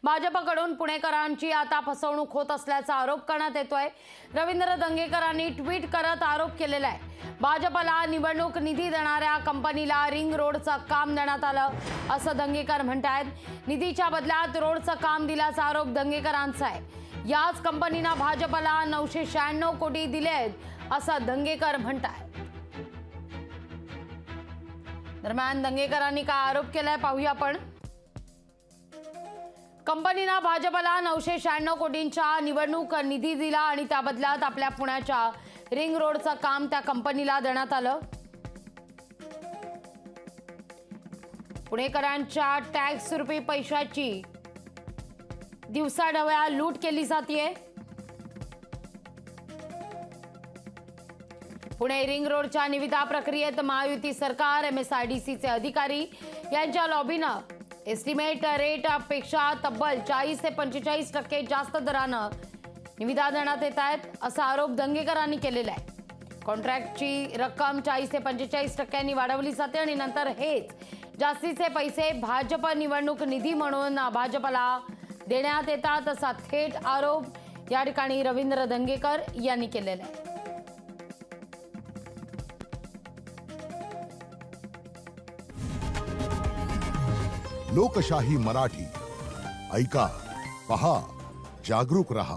भाजपकडून पुणेकरांची आता फसवणूक होत असल्याचा आरोप करण्यात येतोय। रवींद्र दंगेकरांनी ट्विट करत आरोप केलेला आहे। भाजपला निवडणूक निधी देणाऱ्या कंपनीला रिंग रोडचं काम देण्यात आलं असं दंगेकर म्हणतात। निधीच्या बदल्यात रोडचं काम दिल्याचा आरोप दंगेकरांचा आहे। याच कंपनीने भाजपला 996 कोटी दिले आहेत असं दंगेकर म्हणतात। दरम्यान दंगेकरांनी काय आरोप केलाय पाहूया आपण। कंपनीने भाजपला 996 कोटींचा निवडणूक निधी दिला आणि त्या बदल्यात आपल्या पुण्याच्या रिंग रोडचं काम त्या कंपनीला देण्यात आलं। पुणेकरांच्या टॅक्स रुपी पैशाची दिवसाढवळ्या लूट केली जाते। पुणे रिंग रोडच्या निविदा प्रक्रियेत महायुती सरकार, MSIDCचे अधिकारी यांच्या लॉबीनं एस्टिमेट रेट पेक्षा तब्बल 40 ते 45% जास्त दरानं निविदा देण्यात येत आहेत असा आरोप दंगेकरांनी केलेला आहे। कॉन्ट्रॅक्टची रक्कम 40 ते 45% वाढवली जाते आणि नंतर हेच जास्तीचे पैसे भाजप निवडणूक निधी म्हणून भाजपला देण्यात येतात असा थेट आरोप या ठिकाणी रवींद्र दंगेकर यांनी केलेला आहे। लोकशाही मराठी ऐका, पहा, जागरूक रहा।